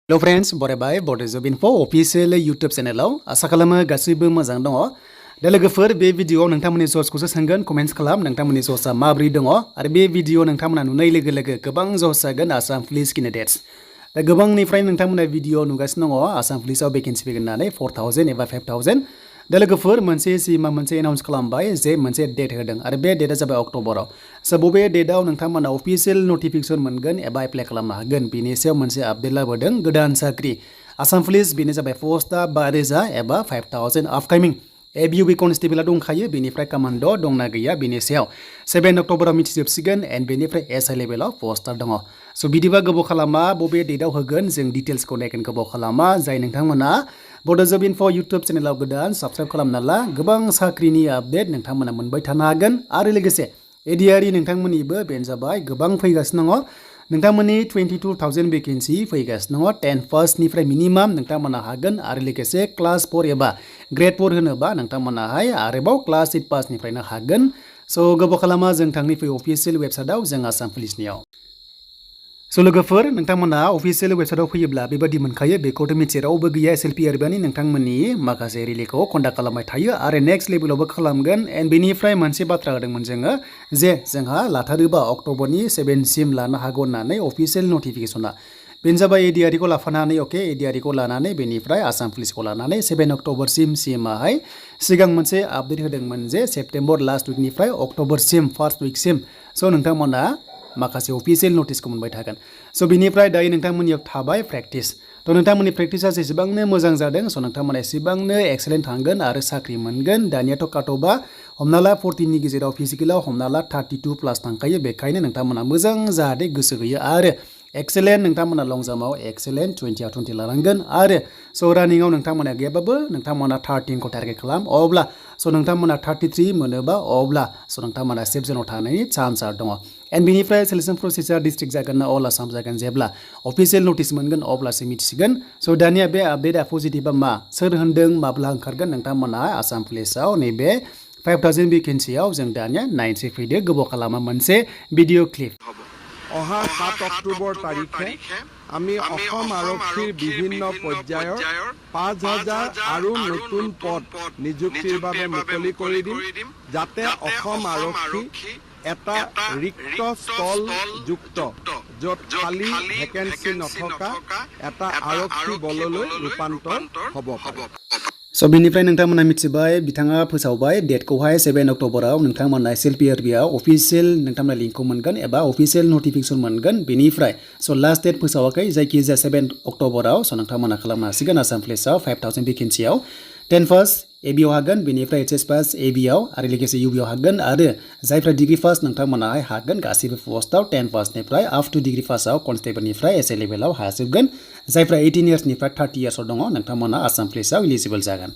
Hello friends, बरायबाय Bodo info official YouTube channel आशा खालामो गासैबो मोजां दङ। दा लोगोफोर बे भिडियोआव नोंथांमोननि जजखौसो सोंगोन कमेन्ट्स खालाम नोंथांमोननि जजआ माब्रै दङ आरो बे भिडियो नोंथांमोना नुनाय लोगो लोगो गोबां जज जागोन आसाम पुलिस केन्डिडेट्स। दा गोबांनिफ्राय नोंथांमोना भिडियो नुगासिनो दङ आसाम पुलिसाव भेकेन्सि फैगोन होननानै 4000 एबा 5000। दा लोगोफोर मोनसे सिमा मोनसे एनाउन्स खालामबाय जे मोनसे डेट होदों आरो बे डेटआ जाबाय अक्ट'बराव। स' बबे डेटआव नोंथांमोना अफिसियेल नटिफिकेसन मोनगोन एबा एप्लाइ खालामनो हागोन बेनि सायाव मोनसे आपडेट लाबोदों गोदान साख्रि आसाम पुलिस बेनो जाबाय पस्टआ 5000 एबा 5000 आपकामिं। एबिउबि कनस्टेबलआ दंखायो बेनिफ्राय कमान्ड' दंना गैया बेनि सायाव 7 अक्ट'बराव मिथिजोबसिगोन एन्ड बेनिफ्राय एसआइ लेभेलाव पस्टार दङ। स' बिदिबा गोबाव खालामा बबे डेटआव होगोन जों डिटेल्सखौ नायगोन गोबाव खालामा जाय नोंथांमोना बड' info YouTube चेनेलाव गोदान साबस्क्राइब खालामना ला गोबां साख्रिनि आपडेट नोंथांमोना मोनबाय थानो हागोन आरो लोगोसे एडिआरइ नोंथांमोननिबो बेनो जाबाय गोबां फैगासिनो दङ। नोंथांमोननि 22,000 भेकेन्सि फैगासिनो दङ 10 फार्स्टनिफ्राय मिनिमाम नोंथांमोना हागोन आरो लोगोसे क्लास 4 एबा ग्रेड 4 होनोबा नोंथांमोनाहाय आरोबाव क्लास 8 पासनिफ्रायनो हागोन। स' गोबाव खालामा जों थांनि फै अफिसियेल वेबसाइटआव जों आसाम पुलिसनियाव। स' लोगोफोर नोंथांमोना अफिसियेल वेबसाइटआव फैयोब्ला बेबादि मोनखायो बेखौथ' मिथियो रावबो गैया एसएलपि आरबानि नोंथांमोननि माखासे रिलिखौ कन्डाक्ट खालामबाय थायो आरो नेक्स्ट लेभेलावबो खालामगोन एन्ड बेनिफ्राय मोनसे बाथ्रा होदोंमोन जोङो जे जोंहा लाथारोबा अक्ट'बरनि 7 सिम लानो हागौ होननानै अफिसियेल नटिफिकेसना बेनो जाबाय एडिआरइखौ लाफानानै एडिआरइखौ लानानै बेनिफ्राय आसाम पुलिसखौ लानानै 7 अक्ट'बरसिमाहाय सिगां मोनसे आपडेट होदोंमोन जे सेप्तेम्बर लास्ट उइकनिफ्राय अक्ट'बरसिम फार्स्ट उइकसिम स' नोंथांमोना माखासे अफिसियेल नटिसखौ मोनबाय थागोन। स' बिनिफ्राय दायो नोंथांमोननियाव थाबाय प्रेक्टिस थ' नोंथांमोननि प्रेक्टिसा जेसेबांनो मोजां जादों स' नोंथांमोना एसेबांनो एक्सेलेन्ट थांगोन आरो साख्रि मोनगोन। दानियाथ' काटअफआ हमना ला 14नि गेजेराव फिजिकेलाव हमना ला 32 प्लास थांखायो बेखायनो नोंथांमोना मोजां जाहाथे गोसो होयो आरो एक्सेलेन्ट नोंथांमोना लं जाम्पआव एक्सेलेन्ट 20आव 20 लानांगोन आरो स' रानिंआव नोंथांमोना गैयाबाबो नोंथांमोना 13खौ टारगेट खालाम अब्ला स' नोंथांमोना 33 मोनोबा अब्ला स' नोंथांमोना सेफ जोनाव थानायनि चान्सआ दङ। एन्ड बेनिफ्राय सेलेक्सन प्रसेसआ डिस्ट्रिक्ट जागोन ना अल आसाम जागोन जेब्ला अफिसियेल नटिस मोनगोन अब्लासो मिथिसिगोन। स' दानिया बे आपडेटआ पजिटिभा मा सोर होनदों माब्ला ओंखारगोन नोंथांमोना आसाम पुलिसाव नैबे 5000 भेकेन्सियाव जों दानिया नायनोसै फैदो गोबाव खालामा मोनसे भिडिअ क्लिप। অহা 7 অক্টোবৰ তাৰিখে আমি অসম আৰক্ষীৰ বিভিন্ন পৰ্যায়ৰ 5000 আৰু নতুন পদ নিযুক্তিৰ বাবে মুকলি কৰি দিম যাতে অসম আৰক্ষী এটা ৰিক্ত স্থল যুক্ত য'ত খালী ভেকেন্সি নথকা এটা আৰক্ষী বললৈ ৰূপান্তৰ হ'ব পাৰে। स' बेनिफ्राय नोंथांमोना मिथिबाय बिथाङा फोसावबाय डेटखौहाय 7 अक्ट'बराव नोंथांमोना एसएलपिआरबिआव अफिसियेल नोंथांमोना लिंकखौ मोनगोन एबा अफिसियेल नटिफिकेसन मोनगोन बेनिफ्राय स' लास्ट डेट फोसावाखै जायखिजाया 7 अक्ट'बराव स' नोंथांमोना खालामनो हासिगोन आसाम पुलिसाव 5000 भेकेन्सियाव 10 फार्स्ट एबिआव हागोन बेनिफ्राय एचएस पास एबिआव आरो लोगोसे इउबिआव हागोन आरो जायफ्रा डिग्री फार्स्ट नोंथांमोनाहाय हागोन गासैबो पस्टआव 10 फार्स्टनिफ्राय आप टु डिग्री फार्स्टआव कनस्टेबलनिफ्राय एसआइ लेभेलाव हाजोबगोन। जायफ्रा 18 इयार्सनिफ्राय 30 इयार्सआव दङ नोंथांमोना आसाम पुलिसाव इलिजिबल जागोन।